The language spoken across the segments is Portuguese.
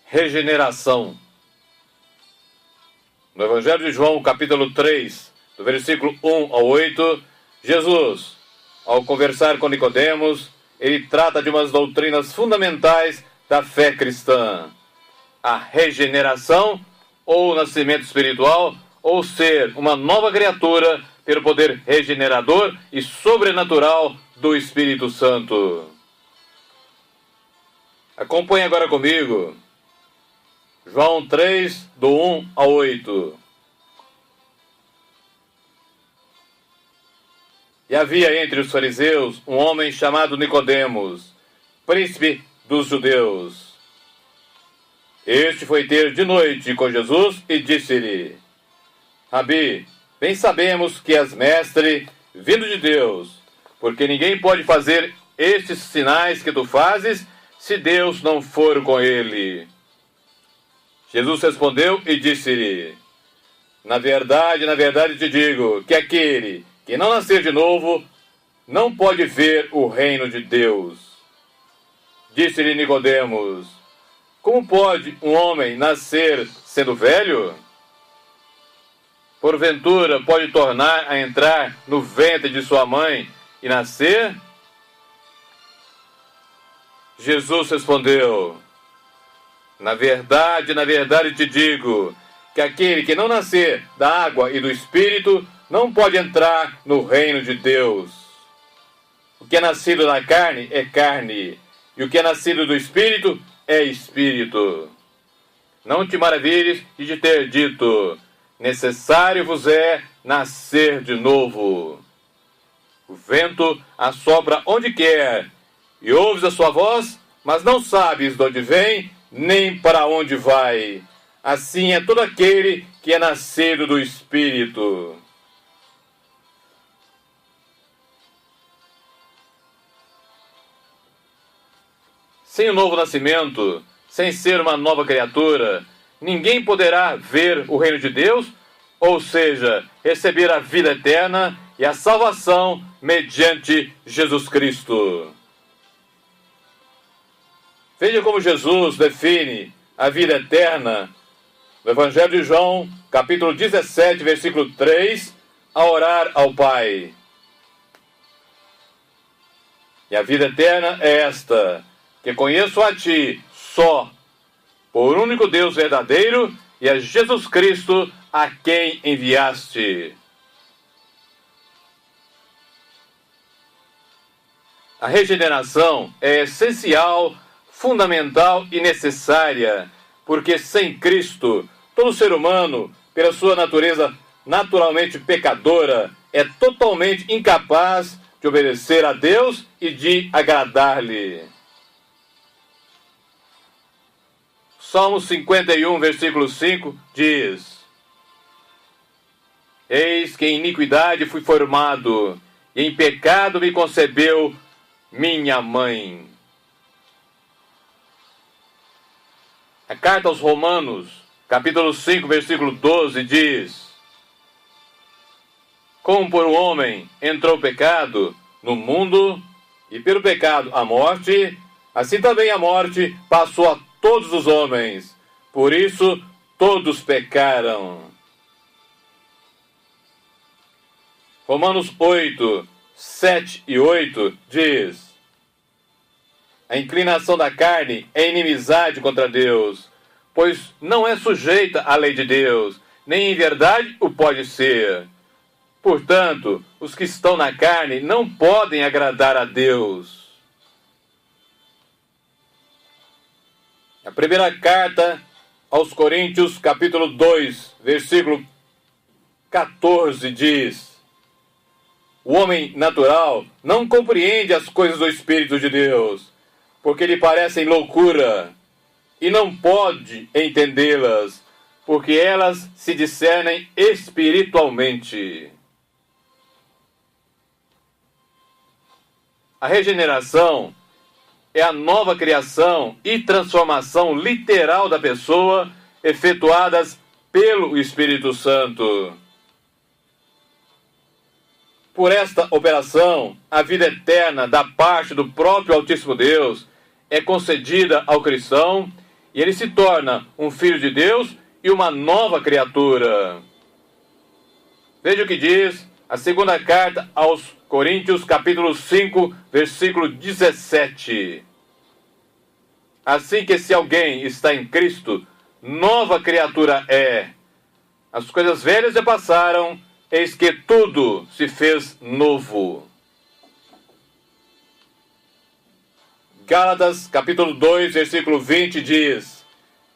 Regeneração. No Evangelho de João, capítulo 3, do versículo 1 ao 8, Jesus, ao conversar com Nicodemos, ele trata de umas doutrinas fundamentais da fé cristã. A regeneração, ou nascimento espiritual, ou ser uma nova criatura pelo poder regenerador e sobrenatural do Espírito Santo. Acompanhe agora comigo. João 3, do 1 ao 8. E havia entre os fariseus um homem chamado Nicodemos, príncipe dos judeus. Este foi ter de noite com Jesus e disse-lhe: Rabi, bem sabemos que és mestre, vindo de Deus, porque ninguém pode fazer estes sinais que tu fazes, se Deus não for com ele. Jesus respondeu e disse-lhe: na verdade te digo, que aquele que não nascer de novo, não pode ver o reino de Deus. Disse-lhe Nicodemos: como pode um homem nascer sendo velho? Porventura pode tornar a entrar no ventre de sua mãe e nascer? Jesus respondeu: na verdade te digo, que aquele que não nascer da água e do Espírito não pode entrar no reino de Deus. O que é nascido da carne é carne, e o que é nascido do Espírito é Espírito. Não te maravilhes de te ter dito: necessário vos é nascer de novo. O vento assopra onde quer, e ouves a sua voz, mas não sabes de onde vem, nem para onde vai. Assim é todo aquele que é nascido do Espírito. Sem o novo nascimento, sem ser uma nova criatura, ninguém poderá ver o reino de Deus, ou seja, receber a vida eterna e a salvação mediante Jesus Cristo. Veja como Jesus define a vida eterna no Evangelho de João, capítulo 17, versículo 3, a orar ao Pai. E a vida eterna é esta: que conheço a Ti só, por único Deus verdadeiro, e a Jesus Cristo a quem enviaste. A regeneração é essencial, fundamental e necessária, porque sem Cristo, todo ser humano, pela sua natureza naturalmente pecadora, é totalmente incapaz de obedecer a Deus e de agradar-lhe. Salmo 51, versículo 5, diz: eis que em iniquidade fui formado, e em pecado me concebeu minha mãe. A carta aos Romanos, capítulo 5, versículo 12, diz: como por um homem entrou o pecado no mundo, e pelo pecado a morte, assim também a morte passou a todos os homens, por isso todos pecaram. Romanos 8, 7 e 8 diz: a inclinação da carne é inimizade contra Deus, pois não é sujeita à lei de Deus, nem em verdade o pode ser. Portanto, os que estão na carne não podem agradar a Deus. A primeira carta aos Coríntios, capítulo 2, versículo 14, diz: o homem natural não compreende as coisas do Espírito de Deus, porque lhe parecem loucura, e não pode entendê-las, porque elas se discernem espiritualmente. A regeneração é a nova criação e transformação literal da pessoa, efetuadas pelo Espírito Santo. Por esta operação, a vida eterna da parte do próprio Altíssimo Deus é concedida ao cristão, e ele se torna um filho de Deus e uma nova criatura. Veja o que diz a segunda carta aos Coríntios, capítulo 5, versículo 17. Assim que se alguém está em Cristo, nova criatura é. As coisas velhas já passaram, eis que tudo se fez novo. Gálatas, capítulo 2, versículo 20 diz,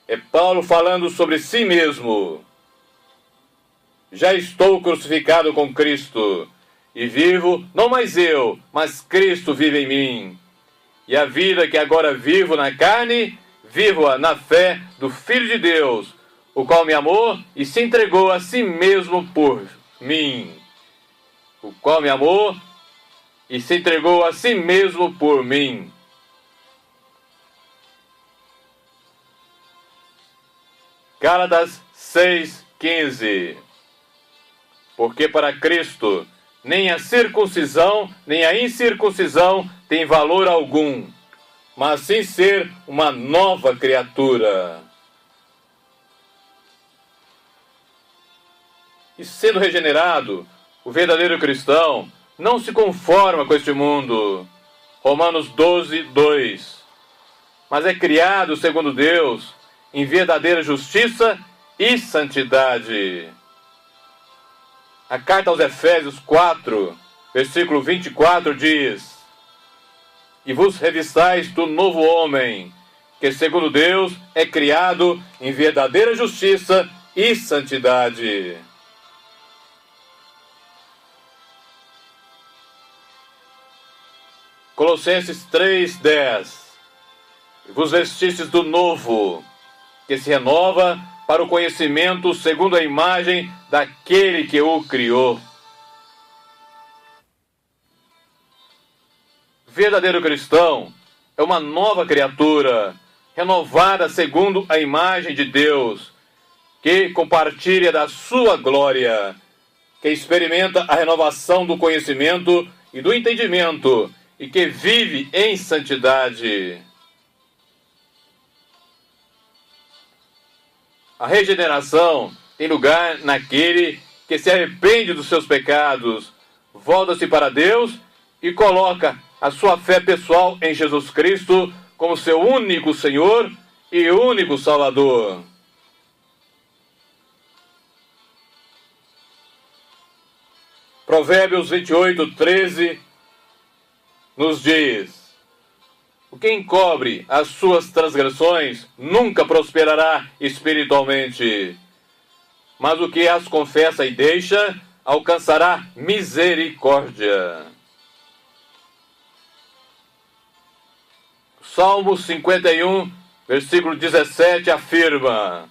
é Paulo falando sobre si mesmo. Já estou crucificado com Cristo, e vivo, não mais eu, mas Cristo vive em mim. E a vida que agora vivo na carne, vivo-a na fé do Filho de Deus, o qual me amou e se entregou a si mesmo por mim. O qual me amou e se entregou a si mesmo por mim. Gálatas 6:15. Porque para Cristo nem a circuncisão nem a incircuncisão tem valor algum, mas sim ser uma nova criatura. E sendo regenerado, o verdadeiro cristão não se conforma com este mundo. Romanos 12:2. Mas é criado segundo Deus, em verdadeira justiça e santidade. A carta aos Efésios 4, versículo 24 diz, e vos revistais do novo homem, que segundo Deus é criado em verdadeira justiça e santidade. Colossenses 3:10. E vos vestistes do novo, que se renova para o conhecimento segundo a imagem daquele que o criou. O verdadeiro cristão é uma nova criatura, renovada segundo a imagem de Deus, que compartilha da sua glória, que experimenta a renovação do conhecimento e do entendimento, e que vive em santidade. A regeneração tem lugar naquele que se arrepende dos seus pecados, volta-se para Deus e coloca a sua fé pessoal em Jesus Cristo como seu único Senhor e único Salvador. Provérbios 28:13 nos diz, o que encobre as suas transgressões nunca prosperará espiritualmente, mas o que as confessa e deixa alcançará misericórdia. Salmo 51, versículo 17 afirma,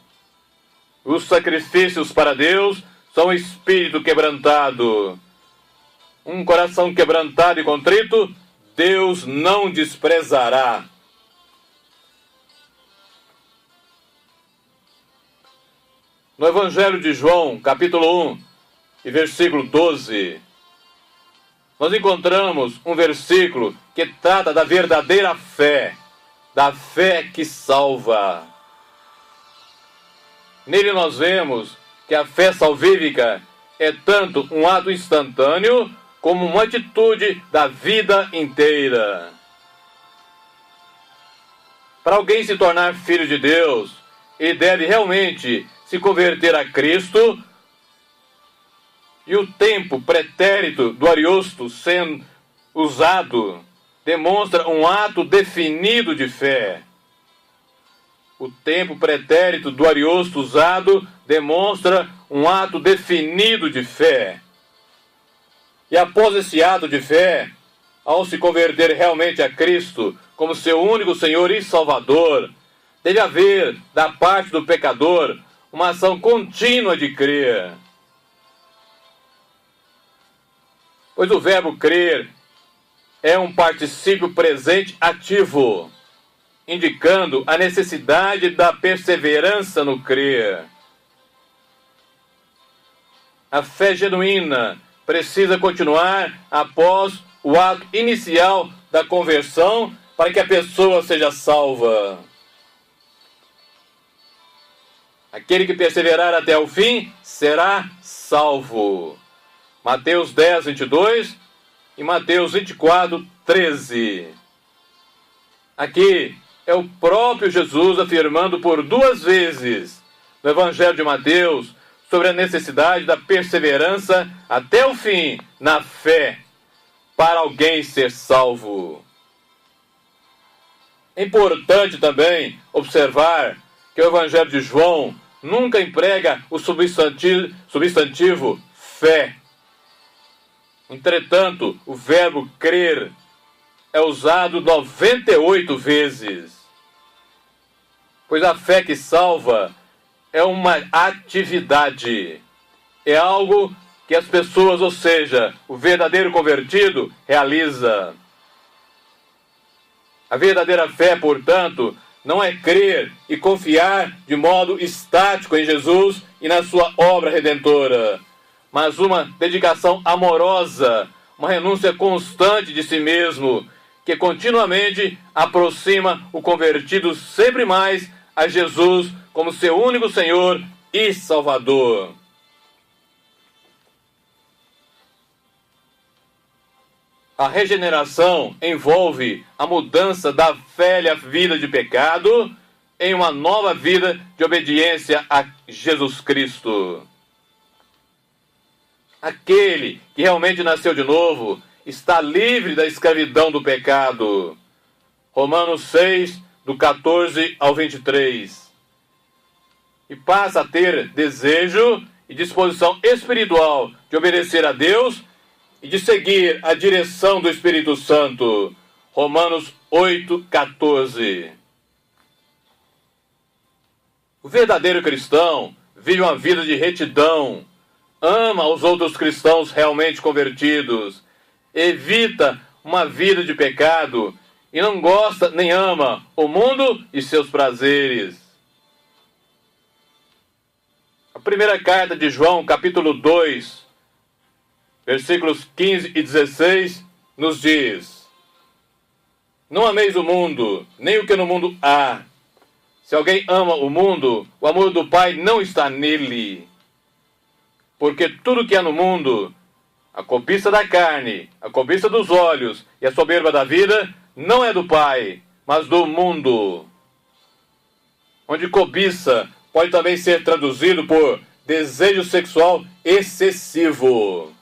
os sacrifícios para Deus são espírito quebrantado. Um coração quebrantado e contrito, Deus não desprezará. No Evangelho de João, capítulo 1, e versículo 12, nós encontramos um versículo que trata da verdadeira fé, da fé que salva. Nele nós vemos que a fé salvífica é tanto um ato instantâneo como uma atitude da vida inteira. Para alguém se tornar filho de Deus, ele deve realmente se converter a Cristo, e o tempo pretérito do ariosto sendo usado demonstra um ato definido de fé. O tempo pretérito do ariosto usado demonstra um ato definido de fé. E após esse ato de fé, ao se converter realmente a Cristo como seu único Senhor e Salvador, deve haver, da parte do pecador, uma ação contínua de crer. Pois o verbo crer é um particípio presente ativo, indicando a necessidade da perseverança no crer. A fé genuína precisa continuar após o ato inicial da conversão para que a pessoa seja salva. Aquele que perseverar até o fim será salvo. Mateus 10, 22 e Mateus 24, 13. Aqui é o próprio Jesus afirmando por 2 vezes no Evangelho de Mateus sobre a necessidade da perseverança até o fim na fé para alguém ser salvo. É importante também observar que o Evangelho de João nunca emprega o substantivo fé. Entretanto, o verbo crer é usado 98 vezes. Pois a fé que salva é uma atividade. É algo que as pessoas, ou seja, o verdadeiro convertido, realiza. A verdadeira fé, portanto, não é crer e confiar de modo estático em Jesus e na sua obra redentora, mas uma dedicação amorosa, uma renúncia constante de si mesmo, que continuamente aproxima o convertido sempre mais a Jesus como seu único Senhor e Salvador. A regeneração envolve a mudança da velha vida de pecado em uma nova vida de obediência a Jesus Cristo. Aquele que realmente nasceu de novo está livre da escravidão do pecado. Romanos 6, do 14 ao 23. E passa a ter desejo e disposição espiritual de obedecer a Deus e de seguir a direção do Espírito Santo. Romanos 8, 14. O verdadeiro cristão vive uma vida de retidão, ama os outros cristãos realmente convertidos, evita uma vida de pecado e não gosta nem ama o mundo e seus prazeres. A primeira carta de João, capítulo 2, versículos 15 e 16, nos diz: Não ameis o mundo, nem o que no mundo há. Se alguém ama o mundo, o amor do Pai não está nele. Porque tudo que há no mundo, a cobiça da carne, a cobiça dos olhos e a soberba da vida, não é do Pai, mas do mundo. Onde cobiça pode também ser traduzido por desejo sexual excessivo.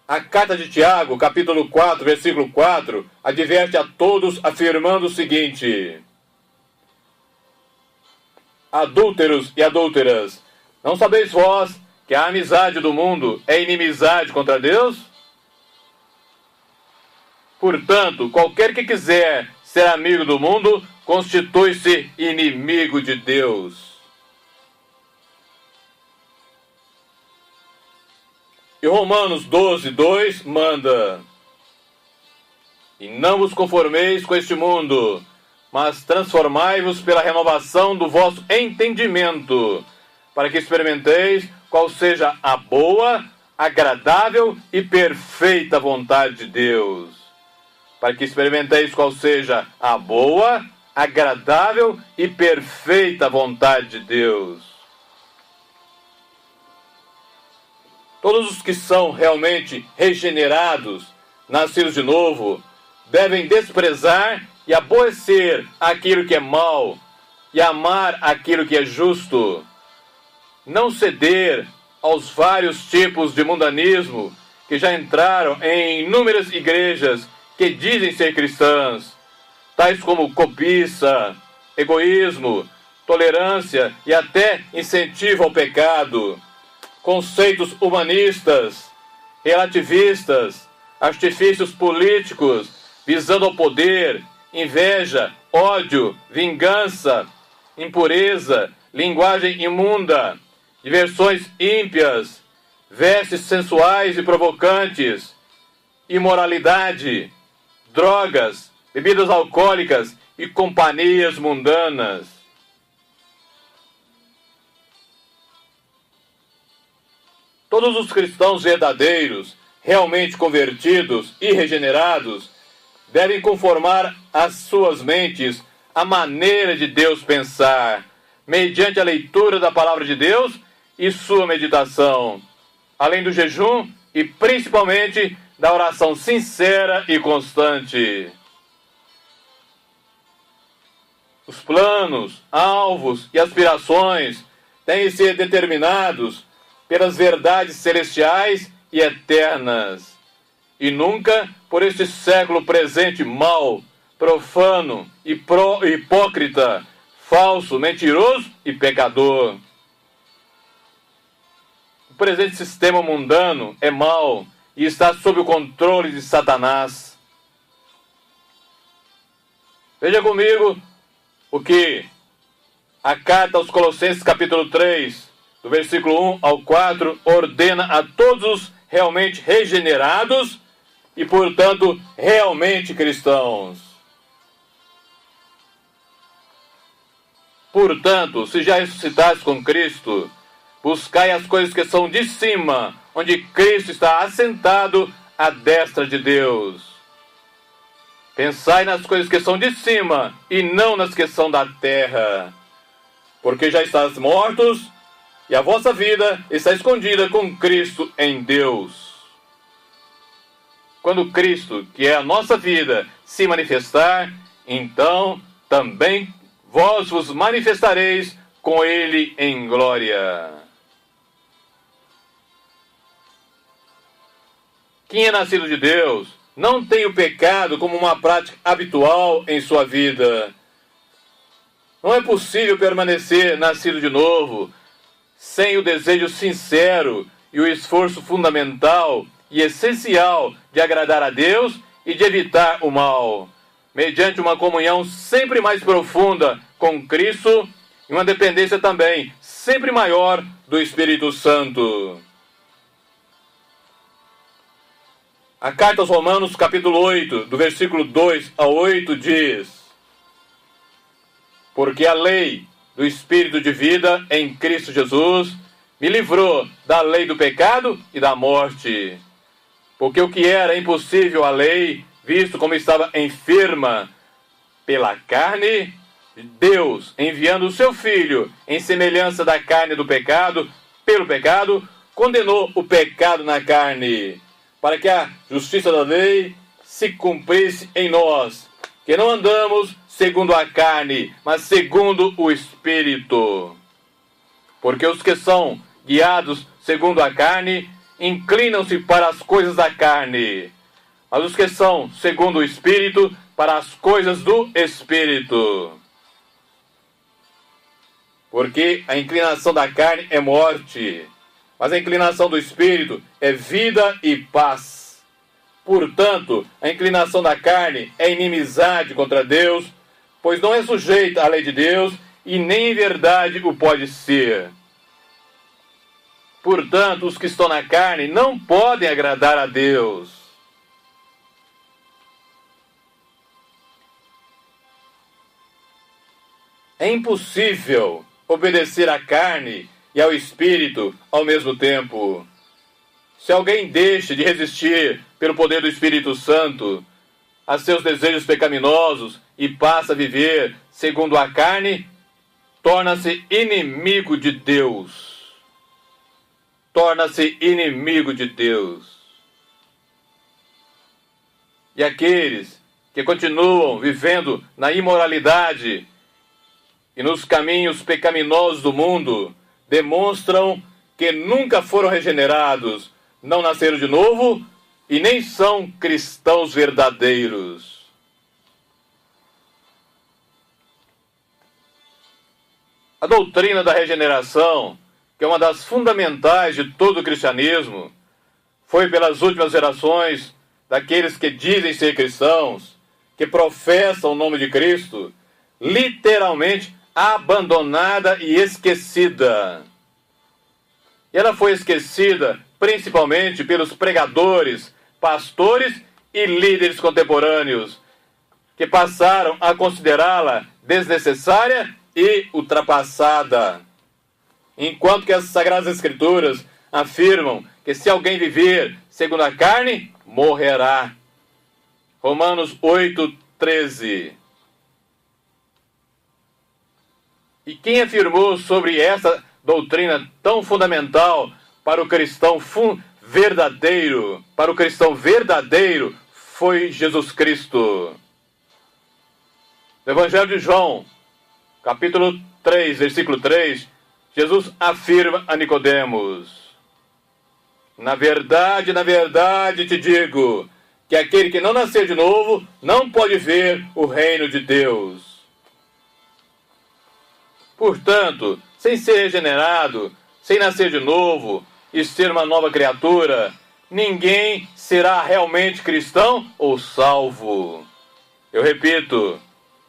A carta de Tiago, capítulo 4, versículo 4, adverte a todos afirmando o seguinte: Adúlteros e adúlteras, não sabeis vós que a amizade do mundo é inimizade contra Deus? Portanto, qualquer que quiser ser amigo do mundo, constitui-se inimigo de Deus. E Romanos 12, 2 manda: E não vos conformeis com este mundo, mas transformai-vos pela renovação do vosso entendimento, para que experimenteis qual seja a boa, agradável e perfeita vontade de Deus. Para que experimenteis qual seja a boa, agradável e perfeita vontade de Deus. Todos os que são realmente regenerados, nascidos de novo, devem desprezar e aborrecer aquilo que é mal e amar aquilo que é justo. Não ceder aos vários tipos de mundanismo que já entraram em inúmeras igrejas que dizem ser cristãs, tais como cobiça, egoísmo, tolerância e até incentivo ao pecado, conceitos humanistas, relativistas, artifícios políticos visando ao poder, inveja, ódio, vingança, impureza, linguagem imunda, diversões ímpias, vestes sensuais e provocantes, imoralidade, drogas, bebidas alcoólicas e companhias mundanas. Todos os cristãos verdadeiros, realmente convertidos e regenerados, devem conformar as suas mentes à maneira de Deus pensar, mediante a leitura da palavra de Deus e sua meditação, além do jejum e principalmente da oração sincera e constante. Os planos, alvos e aspirações têm que ser determinados pelas verdades celestiais e eternas, e nunca por este século presente mau, profano, hipócrita, falso, mentiroso e pecador. O presente sistema mundano é mau e está sob o controle de Satanás. Veja comigo o que a carta aos Colossenses capítulo 3, do versículo 1 ao 4, ordena a todos os realmente regenerados e, portanto, realmente cristãos. Portanto, se já ressuscitastes com Cristo, buscai as coisas que são de cima, onde Cristo está assentado à destra de Deus. Pensai nas coisas que são de cima e não nas que são da terra, porque já estáis mortos e a vossa vida está escondida com Cristo em Deus. Quando Cristo, que é a nossa vida, se manifestar, então também vós vos manifestareis com Ele em glória. Quem é nascido de Deus não tem o pecado como uma prática habitual em sua vida. Não é possível permanecer nascido de novo sem o desejo sincero e o esforço fundamental e essencial de agradar a Deus e de evitar o mal, mediante uma comunhão sempre mais profunda com Cristo e uma dependência também sempre maior do Espírito Santo. A carta aos Romanos, capítulo 8, do versículo 2 a 8, diz: porque a lei do Espírito de vida em Cristo Jesus me livrou da lei do pecado e da morte. Porque o que era impossível à lei, visto como estava enferma pela carne, Deus, enviando o seu Filho em semelhança da carne do pecado, pelo pecado, condenou o pecado na carne, para que a justiça da lei se cumprisse em nós, que não andamos segundo a carne, mas segundo o Espírito. Porque os que são guiados segundo a carne inclinam-se para as coisas da carne, mas os que são segundo o Espírito, para as coisas do Espírito. Porque a inclinação da carne é morte, mas a inclinação do Espírito é vida e paz. Portanto, a inclinação da carne é inimizade contra Deus, pois não é sujeita à lei de Deus e nem em verdade o pode ser. Portanto, os que estão na carne não podem agradar a Deus. É impossível obedecer à carne e ao Espírito ao mesmo tempo. Se alguém deixa de resistir pelo poder do Espírito Santo a seus desejos pecaminosos e passa a viver segundo a carne, torna-se inimigo de Deus. Torna-se inimigo de Deus. E aqueles que continuam vivendo na imoralidade e nos caminhos pecaminosos do mundo demonstram que nunca foram regenerados, não nasceram de novo e nem são cristãos verdadeiros. A doutrina da regeneração, que é uma das fundamentais de todo o cristianismo, foi pelas últimas gerações daqueles que dizem ser cristãos, que professam o nome de Cristo, literalmente abandonada e esquecida. E ela foi esquecida principalmente pelos pregadores, pastores e líderes contemporâneos, que passaram a considerá-la desnecessária e ultrapassada. Enquanto que as Sagradas Escrituras afirmam que se alguém viver segundo a carne, morrerá. Romanos 8:13. E quem afirmou sobre essa doutrina tão fundamental para o cristão verdadeiro, foi Jesus Cristo. No Evangelho de João, capítulo 3, versículo 3, Jesus afirma a Nicodemos: na verdade te digo, que aquele que não nascer de novo não pode ver o reino de Deus. Portanto, sem ser regenerado, sem nascer de novo e ser uma nova criatura, ninguém será realmente cristão ou salvo. Eu repito,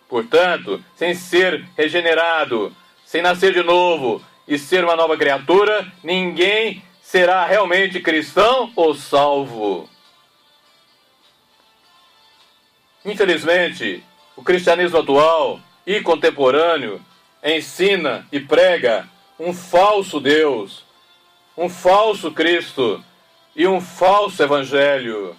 portanto, sem ser regenerado, sem nascer de novo e ser uma nova criatura, ninguém será realmente cristão ou salvo. Infelizmente, o cristianismo atual e contemporâneo ensina e prega um falso Deus, um falso Cristo e um falso Evangelho,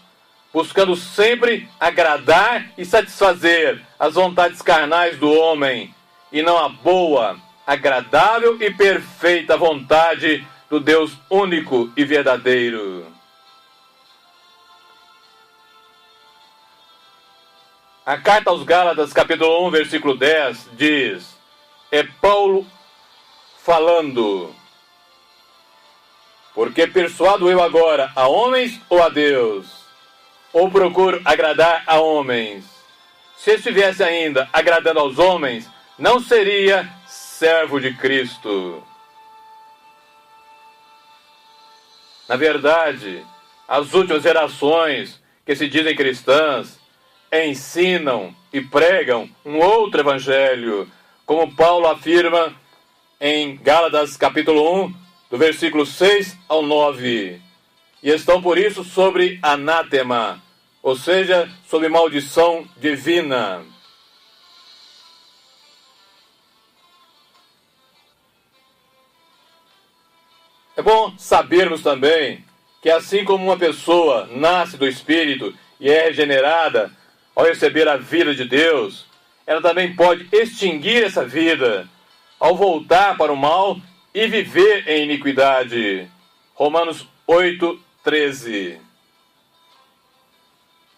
buscando sempre agradar e satisfazer as vontades carnais do homem, e não a boa, agradável e perfeita vontade do Deus único e verdadeiro. A carta aos Gálatas, capítulo 1, versículo 10, diz: é Paulo falando: porque persuado eu agora a homens ou a Deus? Ou procuro agradar a homens? Se estivesse ainda agradando aos homens, não seria servo de Cristo. Na verdade, as últimas gerações que se dizem cristãs ensinam e pregam um outro evangelho, como Paulo afirma em Gálatas capítulo 1, do versículo 6 ao 9. E estão por isso sobre anátema, ou seja, sob maldição divina. É bom sabermos também que assim como uma pessoa nasce do Espírito e é regenerada ao receber a vida de Deus, ela também pode extinguir essa vida ao voltar para o mal e viver em iniquidade. Romanos 8:13.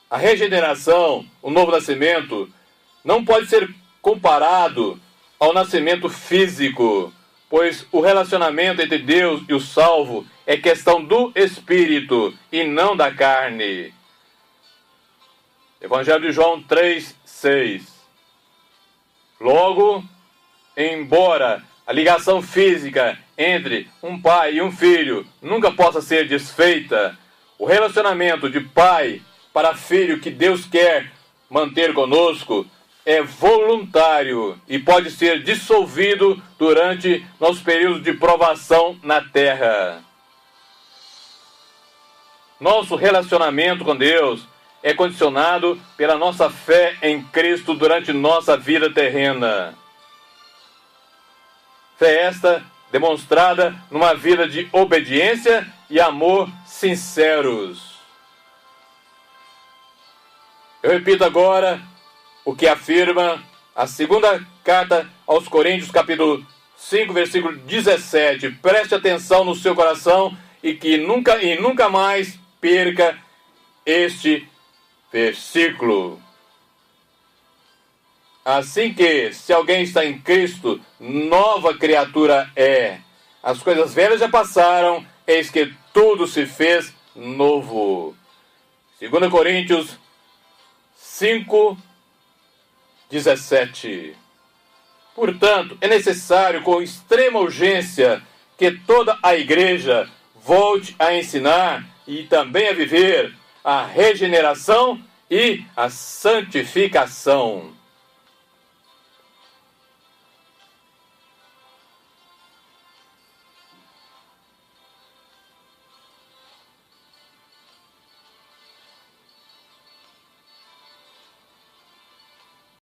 A regeneração, o novo nascimento, não pode ser comparado ao nascimento físico, pois o relacionamento entre Deus e o salvo é questão do Espírito e não da carne. Evangelho de João 3:6. Logo, embora a ligação física entre um pai e um filho nunca possa ser desfeita, o relacionamento de pai para filho que Deus quer manter conosco é voluntário e pode ser dissolvido durante nosso período de provação na terra. Nosso relacionamento com Deus é condicionado pela nossa fé em Cristo durante nossa vida terrena. Fé esta demonstrada numa vida de obediência e amor sinceros. Eu repito agora o que afirma a segunda carta aos Coríntios, capítulo 5, versículo 17. Preste atenção no seu coração e que nunca mais perca este versículo. Assim que, se alguém está em Cristo, nova criatura é. As coisas velhas já passaram, eis que tudo se fez novo. 2 Coríntios 5:17. Portanto, é necessário com extrema urgência que toda a igreja volte a ensinar e também a viver a regeneração e a santificação.